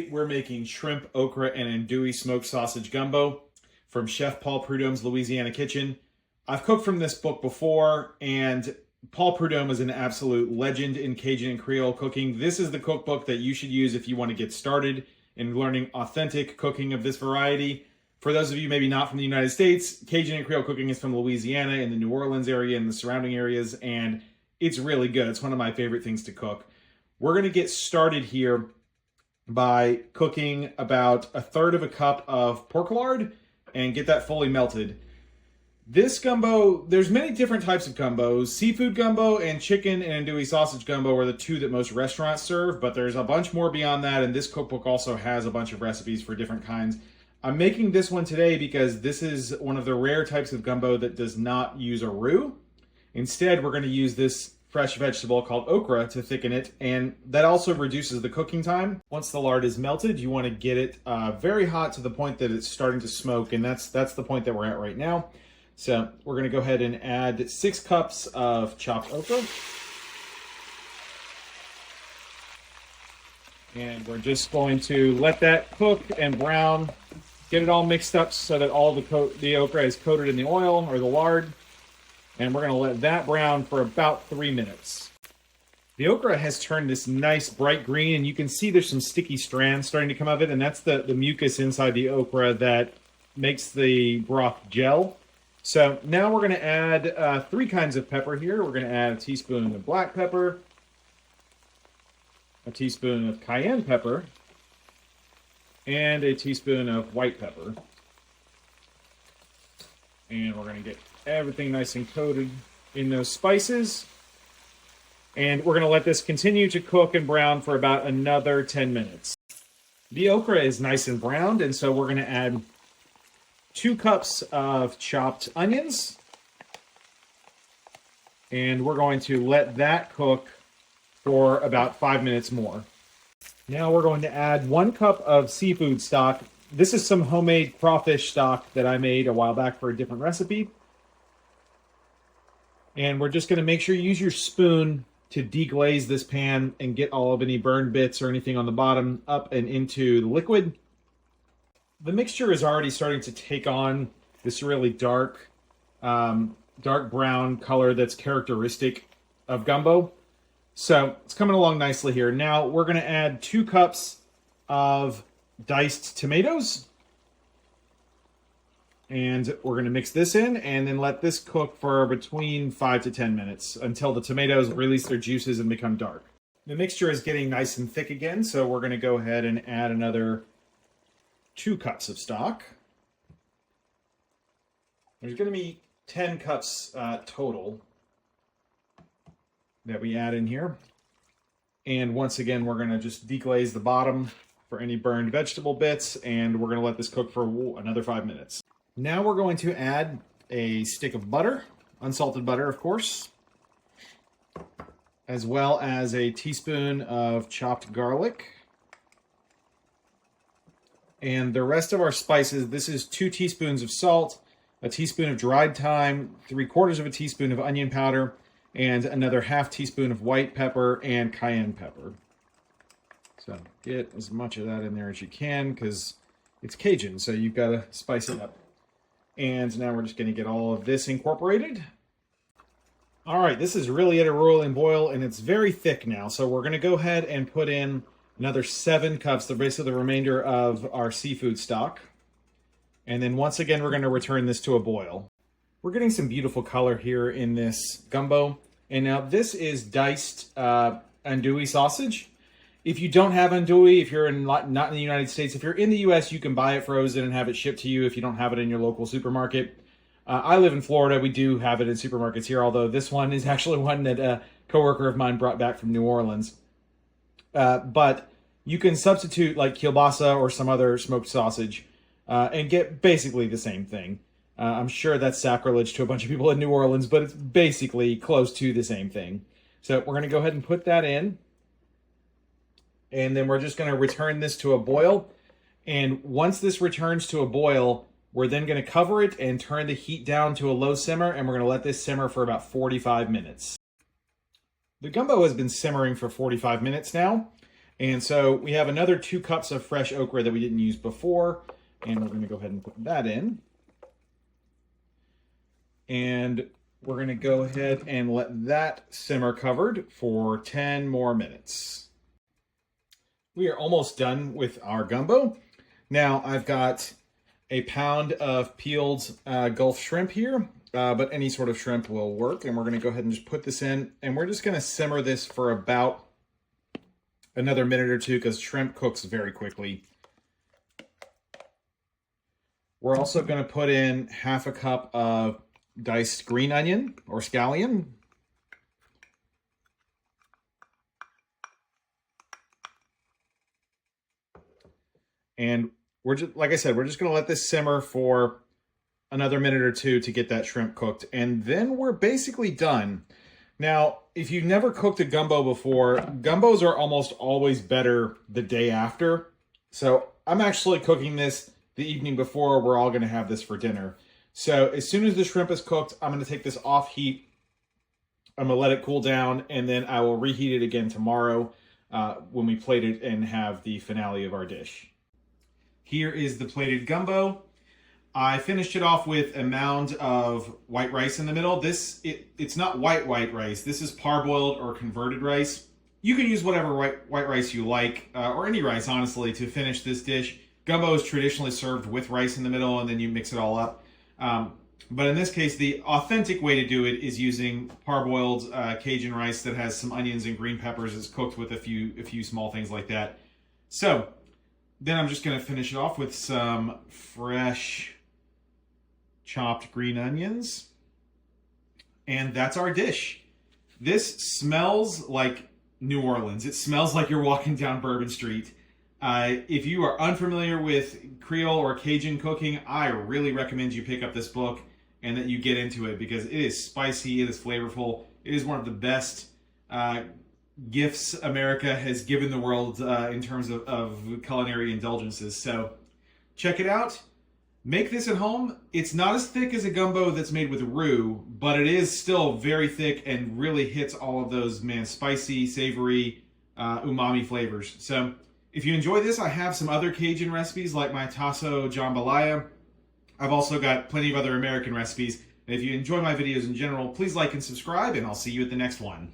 Today, we're making shrimp, okra, and andouille smoked sausage gumbo from Chef Paul Prudhomme's Louisiana Kitchen. I've cooked from this book before, and Paul Prudhomme is an absolute legend in Cajun and Creole cooking. This is the cookbook that you should use if you want to get started in learning authentic cooking of this variety. For those of you maybe not from the United States, Cajun and Creole cooking is from Louisiana and the New Orleans area and the surrounding areas, and it's really good. It's one of my favorite things to cook. We're going to get started here by cooking about 1/3 cup of pork lard and get that fully melted. This gumbo, there's many different types of gumbos. Seafood gumbo and chicken and andouille sausage gumbo are the two that most restaurants serve, but there's a bunch more beyond that, and this cookbook also has a bunch of recipes for different kinds. I'm making this one today because this is one of the rare types of gumbo that does not use a roux. Instead, we're going to use this fresh vegetable called okra to thicken it, and that also reduces the cooking time. Once the lard is melted, you want to get it very hot to the point that it's starting to smoke, and that's the point that we're at right now. So we're going to go ahead and add 6 cups of chopped okra. And we're just going to let that cook and brown, get it all mixed up so that all the okra is coated in the oil or the lard. And we're going to let that brown for about 3 minutes. The okra has turned this nice bright green, and you can see there's some sticky strands starting to come out of it, and that's the mucus inside the okra that makes the broth gel. So now we're going to add 3 kinds of pepper here. We're going to add a teaspoon of black pepper, a teaspoon of cayenne pepper, and a teaspoon of white pepper. And we're going to get everything nice and coated in those spices. And we're going to let this continue to cook and brown for about another 10 minutes. The okra is nice and browned, and so we're going to add 2 cups of chopped onions. And we're going to let that cook for about 5 minutes more. Now we're going to add 1 cup of seafood stock. This is some homemade crawfish stock that I made a while back for a different recipe. And we're just going to make sure you use your spoon to deglaze this pan and get all of any burned bits or anything on the bottom up and into the liquid. The mixture is already starting to take on this really dark brown color that's characteristic of gumbo. So it's coming along nicely here. Now we're going to add 2 cups of diced tomatoes. And we're going to mix this in and then let this cook for between 5 to 10 minutes until the tomatoes release their juices and become dark. The mixture is getting nice and thick again, so we're going to go ahead and add another 2 cups of stock. There's going to be 10 cups total that we add in here. And once again, we're going to just deglaze the bottom for any burned vegetable bits, and we're going to let this cook for another 5 minutes. Now we're going to add a stick of butter, unsalted butter, of course, as well as a teaspoon of chopped garlic. And the rest of our spices, this is 2 teaspoons of salt, a teaspoon of dried thyme, 3/4 of a teaspoon of onion powder, and another ½ teaspoon of white pepper and cayenne pepper. So get as much of that in there as you can because it's Cajun, so you've got to spice it up. And now we're just going to get all of this incorporated. All right, this is really at a rolling boil, and it's very thick now. So we're going to go ahead and put in another 7 cups, basically the remainder of our seafood stock. And then once again, we're going to return this to a boil. We're getting some beautiful color here in this gumbo. And now this is diced andouille sausage. If you don't have andouille, if you're not in the United States, if you're in the U.S., you can buy it frozen and have it shipped to you if you don't have it in your local supermarket. I live in Florida. We do have it in supermarkets here, although this one is actually one that a coworker of mine brought back from New Orleans. But you can substitute like kielbasa or some other smoked sausage and get basically the same thing. I'm sure that's sacrilege to a bunch of people in New Orleans, but it's basically close to the same thing. So we're going to go ahead and put that in. And then we're just going to return this to a boil. And once this returns to a boil, we're then going to cover it and turn the heat down to a low simmer. And we're going to let this simmer for about 45 minutes. The gumbo has been simmering for 45 minutes now. And so we have another 2 cups of fresh okra that we didn't use before, and we're going to go ahead and put that in. And we're going to go ahead and let that simmer covered for 10 more minutes. We are almost done with our gumbo. Now I've got a pound of peeled Gulf shrimp here, but any sort of shrimp will work. And we're going to go ahead and just put this in, and we're just going to simmer this for about another minute or two because shrimp cooks very quickly. We're also going to put in half a cup of diced green onion or scallion. And we're just, like I said, we're just going to let this simmer for another minute or two to get that shrimp cooked. And then we're basically done. Now, if you've never cooked a gumbo before, gumbos are almost always better the day after. So I'm actually cooking this the evening before. We're all going to have this for dinner. So as soon as the shrimp is cooked, I'm going to take this off heat. I'm going to let it cool down, and then I will reheat it again tomorrow when we plate it and have the finale of our dish. Here is the plated gumbo. I finished it off with a mound of white rice in the middle. It's not white rice. This is parboiled or converted rice. You can use whatever white rice you like, or any rice, honestly, to finish this dish. Gumbo is traditionally served with rice in the middle, and then you mix it all up. But in this case, the authentic way to do it is using parboiled Cajun rice that has some onions and green peppers. It's cooked with a few small things like that. So then I'm just going to finish it off with some fresh chopped green onions. And that's our dish. This smells like New Orleans. It smells like you're walking down Bourbon Street. If you are unfamiliar with Creole or Cajun cooking, I really recommend you pick up this book and that you get into it because it is spicy, it is flavorful. It is one of the best gifts America has given the world in terms of culinary indulgences. So check it out. Make this at home. It's not as thick as a gumbo that's made with roux, but it is still very thick and really hits all of those, spicy, savory, umami flavors. So if you enjoy this, I have some other Cajun recipes like my tasso jambalaya. I've also got plenty of other American recipes. And if you enjoy my videos in general, please like and subscribe, and I'll see you at the next one.